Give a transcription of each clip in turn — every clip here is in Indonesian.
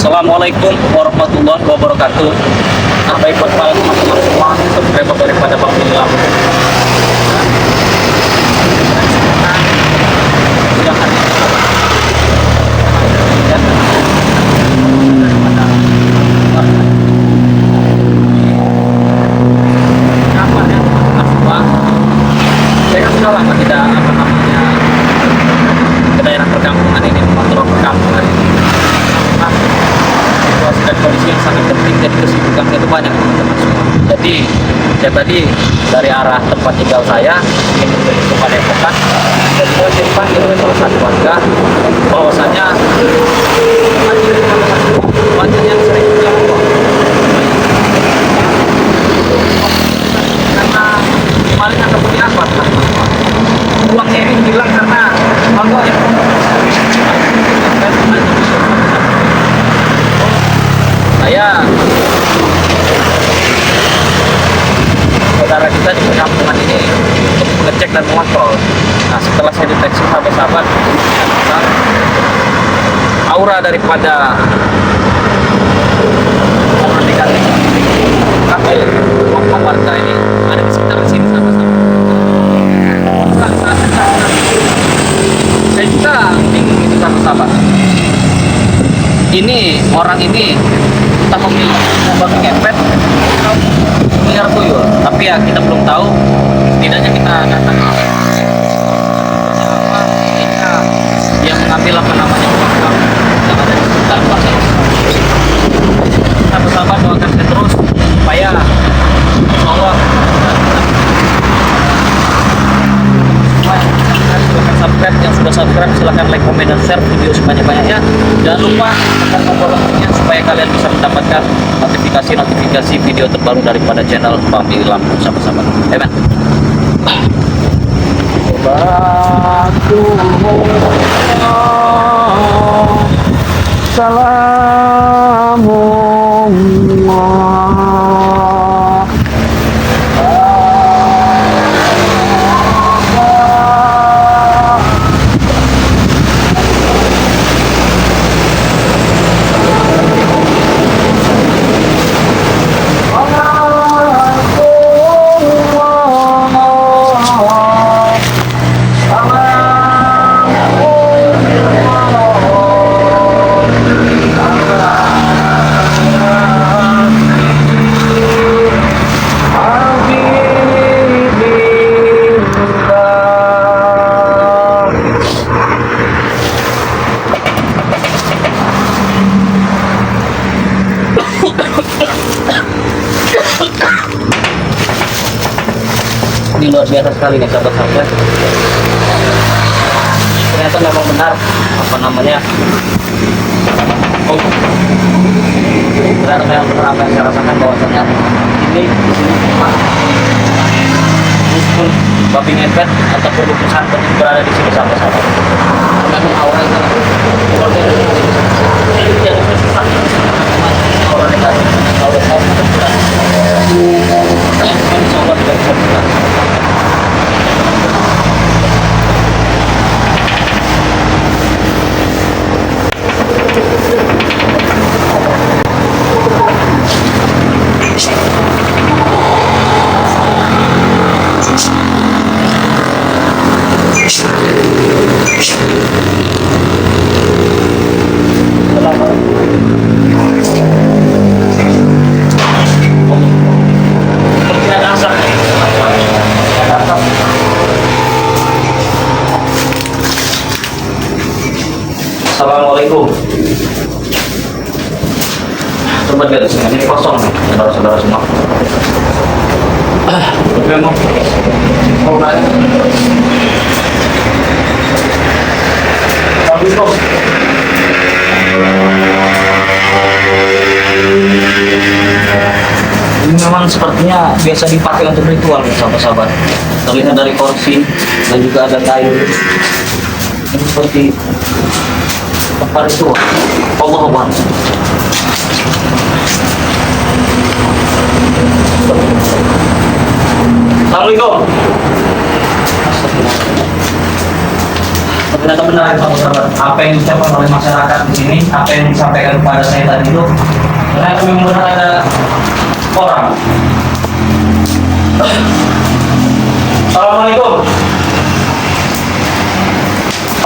Assalamualaikum warahmatullahi wabarakatuh. Baik buat teman-teman semua, subscriber daripada Bang William. Saya kan sudah lama tidak ke daerah perkampungan ini, mengontrol perkampungan. Situasi dan kondisi yang sangat penting dan kesibukan itu banyak teman-teman semua. Jadi saya tadi dari arah tempat tinggal saya ingin menuju ke Padepokan, dan saya dipanggil oleh salah satu warga bahwasanya banyak yang sering menjawab karena paling atau punya apa uangnya ini hilang karena kalau yang saya saudara kita di perkampungan ini untuk mengecek dan mengontrol. Nah, setelah saya deteksi sahabat-sahabat, aura daripada orang negatif warga ini ada di sekitar sini sahabat-sahabat. Saya juga bingung itu sahabat-sahabat. Ini orang ini entah memilih babi ngepet atau melihara tuyul, tapi ya kita belum tahu. Setidaknya kita datang yang mengambil apa namanya uang kamu yang ada di sekitar pasar. Sahabat-sahabat doakan saya terus supaya Allah subscribe, yang sudah subscribe silahkan like, komen, dan share video sebanyak-banyaknya. Jangan lupa tekan tombol loncengnya supaya kalian bisa mendapatkan notifikasi video terbaru daripada channel Bang William bersama-sama. Amen. Ini luar biasa sekali nih sahabat-sahabat. Ternyata memang benar apa namanya. Ternyata memang benar apa yang saya rasakan bahwasanya ini meskipun babi ngepet ataupun lukisan penting berada di sini sahabat-sahabat. Namun aura yang sangat luar biasa. Ini jadi susah. Aura negatif, aura negatif. Ini sobat baik sahabat. Assalamualaikum. Sobat garis ini kosong nih, saudara-saudara semua. Memang ini memang sepertinya biasa dipakai untuk ritual ya sahabat-sahabat. Terlihat dari kursi dan juga ada kayu. Ini seperti tempat ritual. Allah Akbar. Assalamualaikum. Ternyata benar itu sahabat. Apa yang diucapkan oleh masyarakat di sini, apa yang disampaikan kepada saya tadi itu, ternyata memang benar ada orang. Assalamualaikum.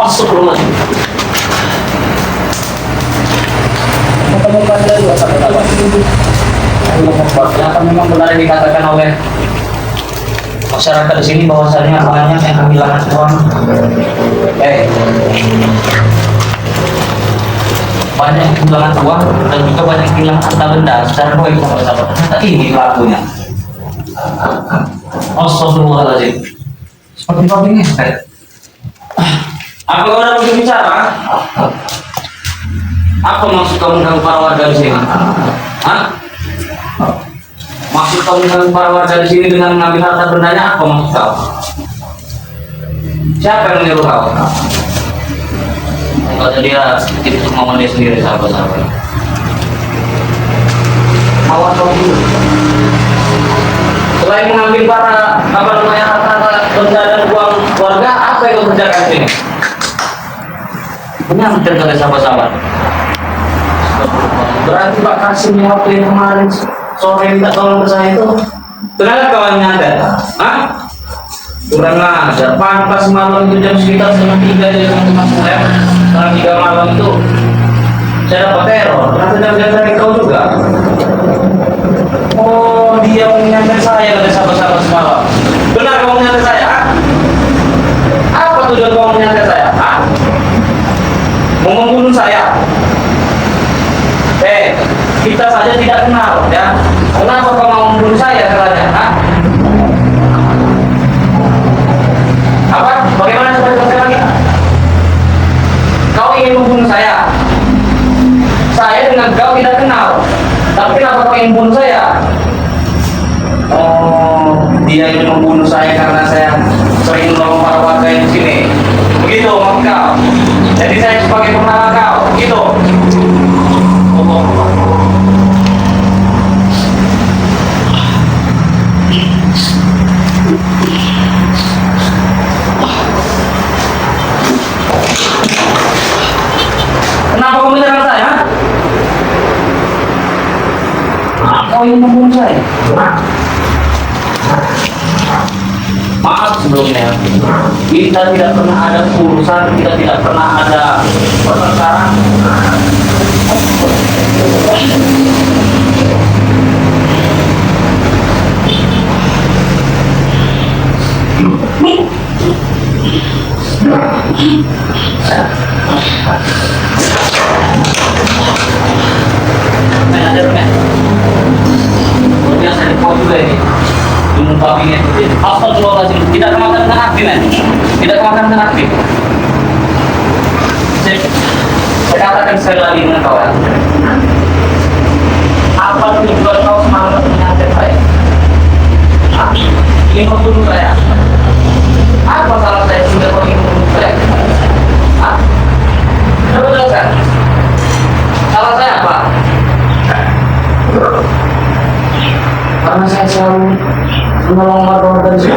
Astagfirullahaladzim. Ketemukan dari dua sahabat. Ternyata memang benar yang dikatakan oleh masyarakat di sini bahwasanya banyak yang kehilangan uang, banyak yang kehilangan uang dan juga banyak yang kehilangan harta benda secara goib sahabat. Ternyata ini pelakunya. Astagfirullahaladzim. Seperti babinya saya. Apa kau dapat berbicara? Apa maksud kamu mengganggu para warga di sini? Hah? Maksud kamu mengganggu para warga di sini dengan mengambil harta bendanya, apa maksud kau? Siapa yang menyuruh kau? Kalau dia sedikit untuk mau dia sendiri, sahabat-sahabat. Awas kau dulu. Selain mengambil para harta benda dan uang warga, apa yang kau kerjakan di sini? Benar terkata sahabat-sahabat. Berarti Pak Kasim yang waktu yang kemarin sore minta tolong ke saya itu ternyata kawannya ada. Hah? Kurang ajar. Pantas malam itu jam sekitar jam 3 jam 5 sore. Jam 3 malam itu saya dapat teror. Ternyata jam-jam dari kau juga. Oh, dia mengingatkan saya dari sahabat-sahabat semalam. Benar kamu mengingatkan saya? Ha? Apa tujuan kamu mengingatkan saya? Ha? Mau membunuh saya? Kita saja tidak kenal, ya. Kenapa kau mau membunuh saya katanya? Hah? Apa? Bagaimana seperti lagi? Kau ingin membunuh saya? Saya dengan kau tidak kenal. Tapi kenapa kau ingin membunuh saya? Oh, dia ingin membunuh saya karena saya sering menolong para warga di sini. Begitu maksud kau? Jadi saya sebagai penghalang kau, begitu? Kenapa kamu menyerang saya? Kau ingin membunuh saya? Maaf sebelumnya, kita tidak pernah ada urusan, kita tidak pernah ada pertengkaran. Biasa di pos juga ini. Babinya itu. Astagfirullahaladzim. Tidak kemakan dengan aktif nanti. Tidak kemakan dengan aktif. Saya katakan sekali lagi dengan kawan. Apa tujuan kau semalam menyantet saya? Ingin membunuh saya? Apa salah saya sudah kau ingin membunuh saya? Coba jelaskan. Salah saya apa? Karena saya selalu menolong warga di sini.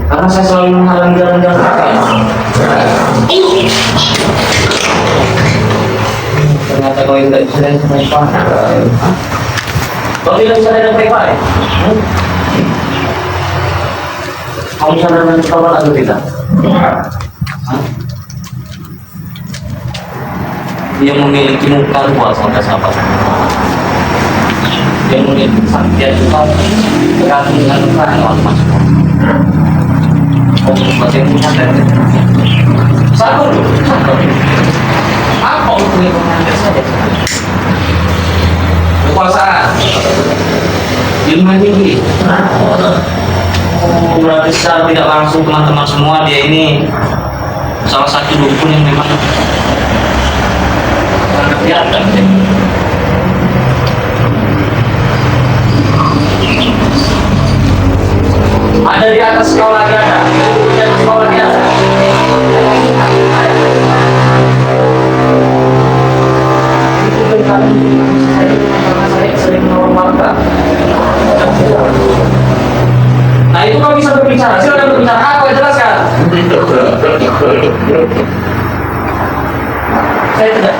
Karena saya selalu menghalangi jalan-jalan rakyat. Ternyata kau tidak bisa dari baik-baik. Kau tidak bisa dari baik-baik. Kau bisa dari kawan atau tidak? Dia memiliki muka luas sampai sahabat. Dia memiliki saktian juga bergantung dengan keterangan mas. Masih punya dari satu. Apa untuk menyantet saja? Kekuasaan, ilmu tinggi. Oh, berarti secara tidak langsung teman-teman semua dia ini salah satu dukun yang memang sangat kelihatan. Ada di atas kau lagi ada, di atas kau lagi ada. Itu karena saya sering menolong warga. Nah itu kau bisa berbicara, silakan berbicara. Apa jelaskan? Saya tidak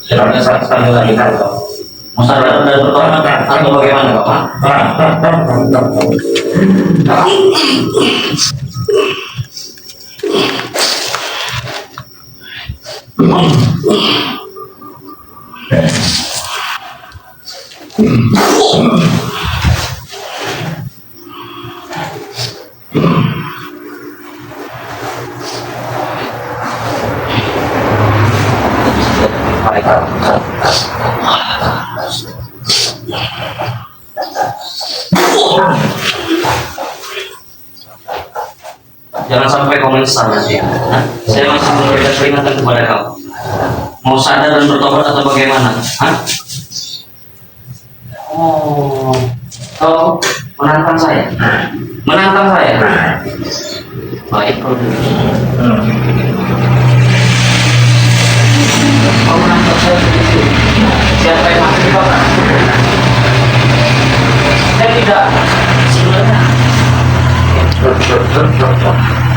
Sebenarnya saya lagi tahu. Mau sadar dan bertobat atau bagaimana, Bapak? Jangan sampai kau menyesal nanti. Saya masih memberikan peringatan kepada kau. Mau sadar dan bertobat atau bagaimana? Oh, kau menantang saya? Menantang saya? Baik, kau dulu. Kau menantang saya begitu. Siapa yang masih dibakar? Saya tidak. Sebenarnya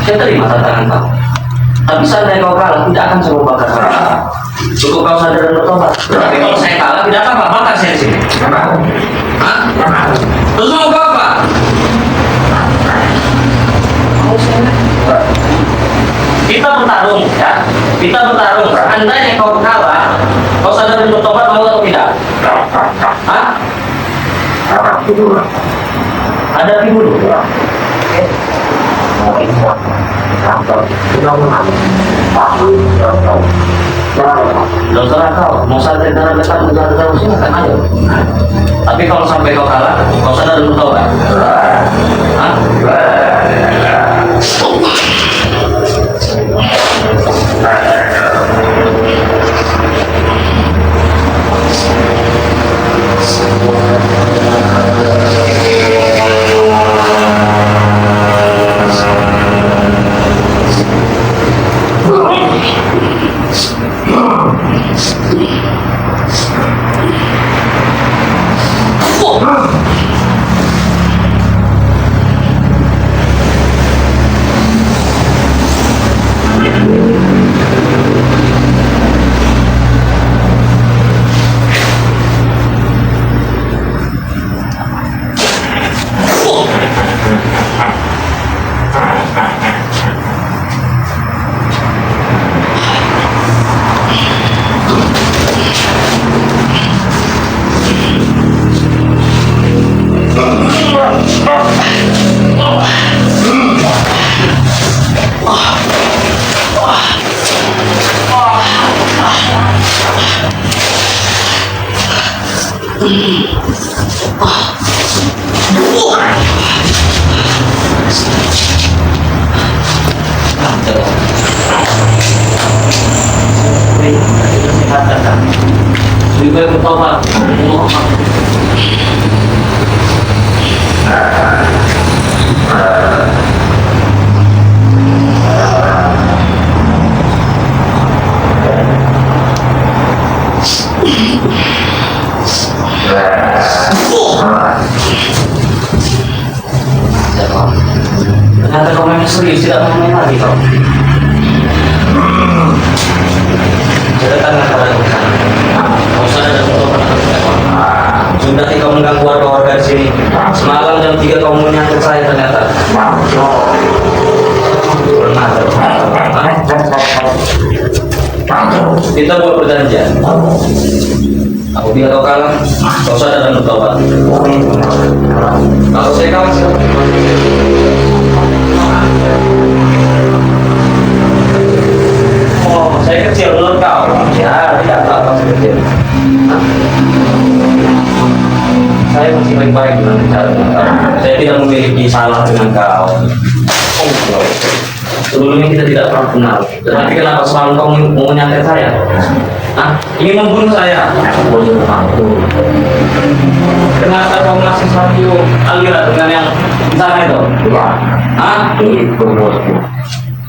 saya terima tantangan kau. Tapi seandainya kau kalah, tidak akan saya bakar saya. Cukup kau sadar dan bertobat. Tapi kalau saya kalah, tidak apa-apa, bakar saya di sini. Hah? Terus mau apa? Kita bertarung, ya. Kita bertarung. Seandainya kau kalah, kau sadar dan bertobat, mau atau tidak? Hah? Hadapi dulu. Terserah kau, mau sadar dan bertobat silakan ayo. Tapi kalau sampai kau kalah, kau sadar dan bertobat. Hah? Lebih baik bertobat. Ternyata kau memang serius, tidak mau main lagi kau. Ceritakan kepada kau. Kau sadar dan bertobat. Sudah kau mengganggu warga-warga di sini. Semalam jam 3 kau menyangkut saya ternyata. Kita buat perjanjian. Apabila kau kalah, kau sadar dan bertobat. Kalau saya kalah, oh, saya kecil menurut kau. Ya, tidak apa-apa saya kecil. Saya masih baik-baik dengan caranya. Saya tidak memiliki salah dengan kau. Sebelumnya kita tidak pernah kenal. Tetapi kenapa selalu kau mau menyantet saya? Hah? Ingin membunuh saya? Kenapa kau masih satu aliran dengan yang di sana itu? Hah?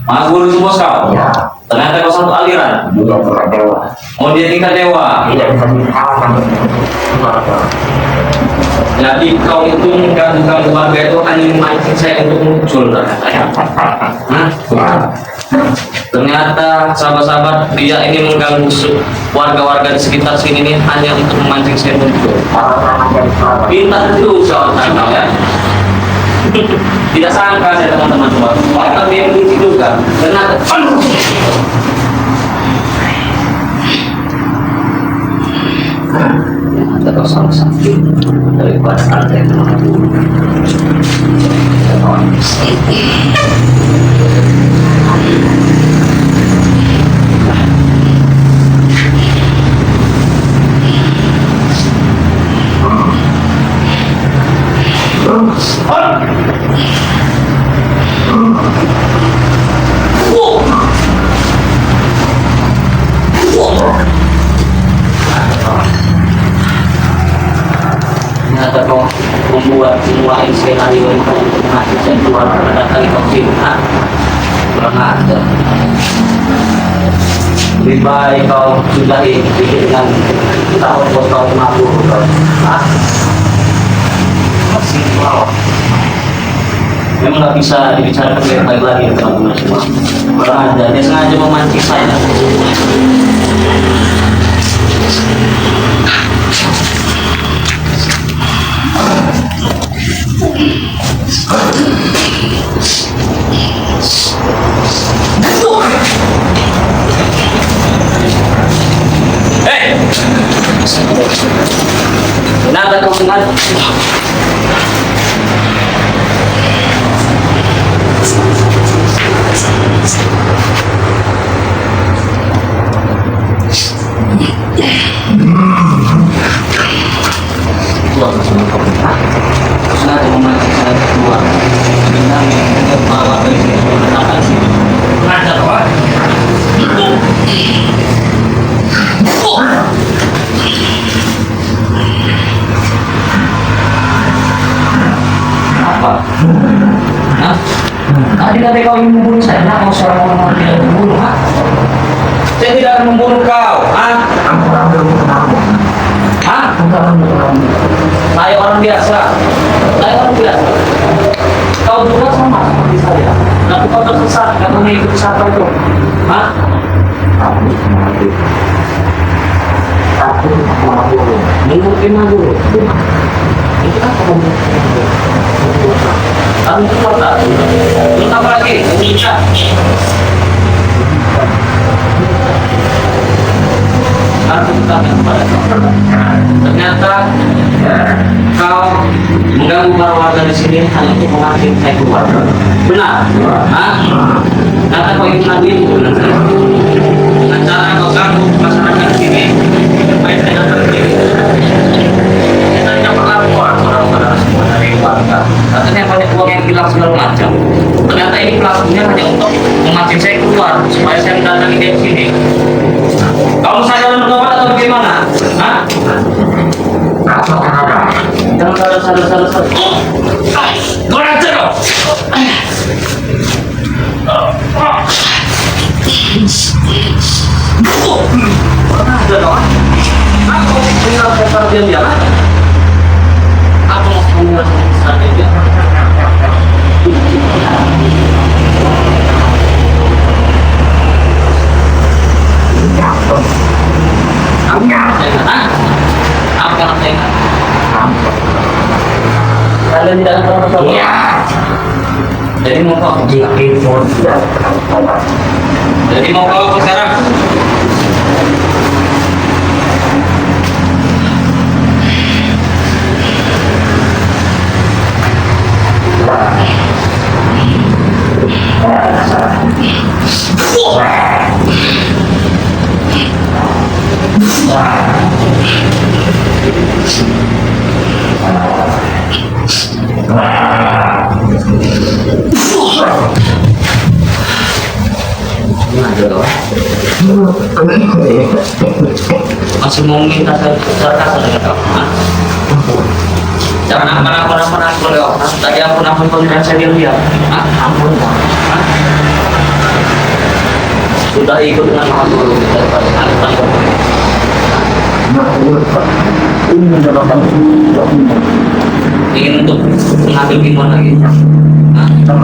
Mengagul itu bos kau. Ya. Ternyata kau satu aliran. Dia bukan dewa. Oh dia tingkat dewa. Tidak bisa dikalahkan. Jadi kau itu mengganggu warga itu hanya memancing saya untuk muncul ternyata ya. Hah? Ya. Ternyata sahabat-sahabat dia ini mengganggu warga-warga di sekitar sini nih hanya untuk memancing saya muncul. Pintar juga kau ya. Tidak sangka saya teman-teman semua. Orang dia begitu juga. Ternyata terus salah sakit daripada ada yang ternyata kau membuat semua skenario itu menghasilkan saya keluar pada kali kau cinta kurang ada. Lebih baik kau sudahi dengan tahun bos kau 50 kau. Hah? Masih wow. Memang nggak bisa dibicarakan baik-baik lagi teman-teman semua. Kurang ada, dia sengaja memancing saya. Hei! Kenapa kau sengaja? Sengaja memancing saya keluar dengan bawa dari sini mengatakan sini ada apa? Apa? Hah? Tadi kau ingin membunuh saya, nah kau seorang orang tidak membunuh, ha? Saya tidak akan membunuh kau, ha? Hah? Saya orang biasa. Saya orang biasa. Kau juga sama seperti saya. Tapi kau tersesat karena mengikuti siapa itu. Hah? Mengikuti dulu. Itu kan kamu kamu keluar tak? Terus apa lagi? Tidak. Aku bertanya kepada kau. Ternyata kau mengganggu para warga di sini hanya untuk menghasilkan saya keluar. Benar? Hah? Ternyata kau ingin lagi itu dengan saya. Dengan cara kau ganggu masyarakat di sini, baik dengan berdiri. Kita tidak melapor saudara-saudara semua dari warga. Katanya banyak uang yang hilang segala macam. Ternyata ini pelakunya hanya untuk memancing saya keluar supaya saya mendatangi dia di sini. Kamu sadar bertobat atau bagaimana? Hah? Jangan sadar. Kurang ajar kau! Kurang ajar kau! Aku tinggal sekitar dia. Aku mau tinggal sekitar dia. Kalian tidak akan pernah tahu. Jadi mau kau? Jadi mau kau apa sekarang? Masih mau minta saya kasar dengan kamu? Jangan ampun kau. Tadi ampun kau tidak saya lihat. Ampun kau. sudah ikut dengan Maha Guru daripada anak Ini mendapatkan ingin untuk mengambil iman lagi. Nah, dan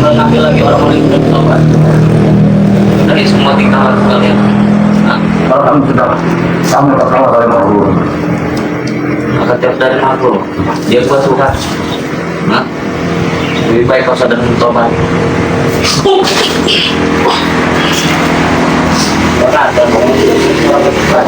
mengambil lagi orang-orang yang sudah bertobat dari semua tingkah laku kalian. Nah, kalau kami sudah kami bersama dari Mahmud. maka tiap dari Maha Guru dia buat Tuhan. Nah, lebih baik kau sadar bertobat. Berat dan orang bertobat.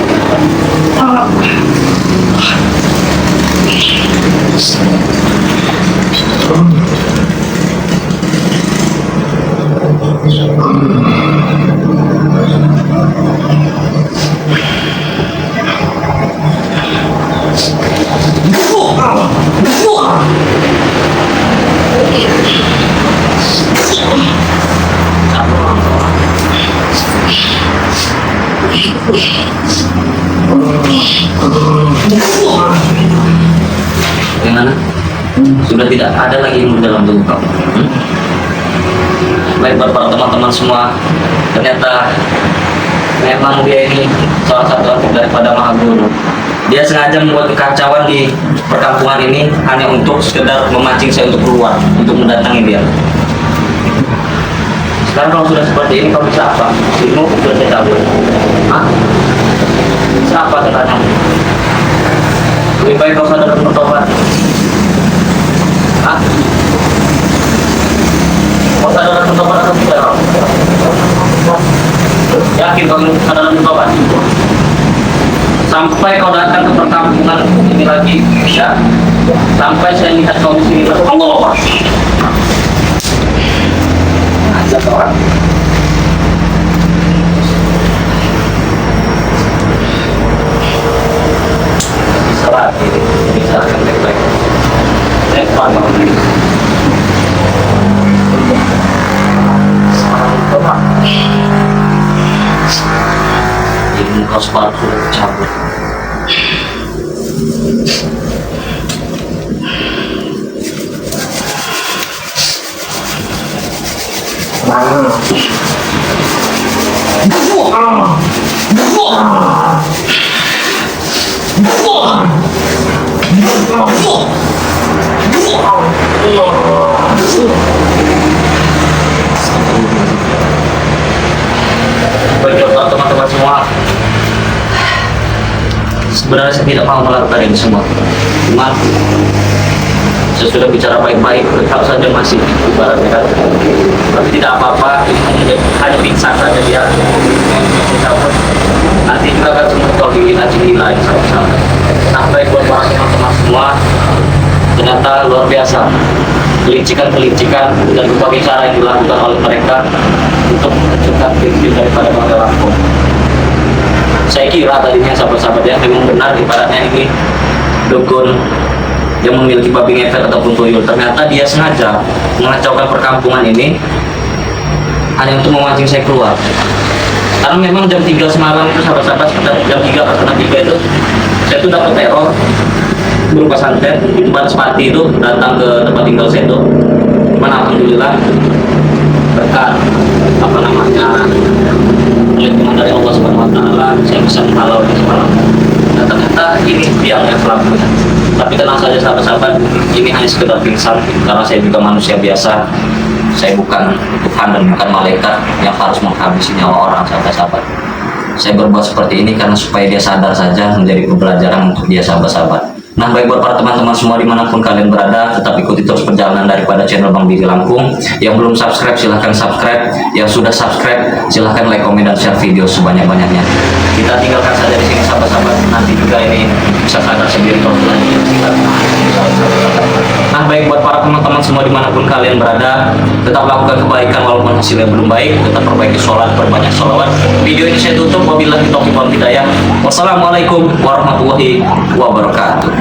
Bagaimana? Sudah tidak ada lagi ilmu dalam tubuh kamu. Baik para teman-teman semua, ternyata memang dia ini salah satu anak daripada Maha Guru. Dia sengaja membuat kekacauan di perkampungan ini hanya untuk sekedar memancing saya untuk keluar, untuk mendatangi dia. Sekarang kalau sudah seperti ini, kau bisa apa? Ilmu sudah saya cabut. Hah? Bisa apa katanya? Lebih baik kau sadar dan bertobat. Hah? Kau sadar dan bertobat atau tidak? Yakin kau sadar dan bertobat? Sampai kau datang ke perkampungan ini lagi, ya? Sampai saya lihat kau di sini, Allah. Ajak orang. Bisa lagi, bisa akan baik-baik. Lepas banget. Ini muka sepatu cabut. Baiklah teman-teman semua, sebenarnya saya tidak mau melakukan ini semua, cuma saya sudah bicara baik-baik, tetap saja masih ibaratnya kan. Tapi tidak apa-apa, hanya pingsan saja dia. Nanti juga akan semua kau gila-gila sama-sama. Sampai buat para teman-teman semua, ternyata luar biasa kelicikan-kelicikan dan berbagai cara yang dilakukan oleh mereka untuk mencegah prinsip daripada Bangga Lampung. Saya kira tadinya sahabat-sahabat yang memang benar ibaratnya ini dukun yang memiliki babi ngepet ataupun tuyul. Ternyata dia sengaja mengacaukan perkampungan ini hanya untuk memancing saya keluar. Karena memang jam 3 semalam itu sahabat-sahabat, jam 3 atau 3 itu saya tuh dapat teror berupa santet itu Banaspati itu datang ke tempat tinggal saya itu. Cuman alhamdulillah berkat apa namanya perlindungan dari Allah Subhanahu Wa Taala saya bisa menghalau semalam. Dan ternyata ini yang pelakunya. Tapi tenang saja sahabat-sahabat, ini hanya sekedar pingsan karena saya juga manusia biasa. Saya bukan Tuhan dan bukan malaikat yang harus menghabisi nyawa orang, sahabat-sahabat. Saya berbuat seperti ini karena supaya dia sadar saja, menjadi pembelajaran untuk dia, sahabat-sahabat. Nah, baik buat para teman-teman semua dimanapun kalian berada, tetap ikuti terus perjalanan daripada channel Bang Billy Lampung. Yang belum subscribe silahkan subscribe, yang sudah subscribe silahkan like, komen, dan share video sebanyak-banyaknya. Kita tinggalkan saja di sini sahabat-sahabat, nanti juga ini bisa sadar sendiri kalau lagi. Nah, baik buat para teman-teman semua dimanapun kalian berada, tetap lakukan kebaikan walaupun hasilnya belum baik, tetap perbaiki sholat, berbanyak sholawat. Video ini saya tutup, wabillahi taufiq wal hidayah. Wassalamualaikum warahmatullahi wabarakatuh.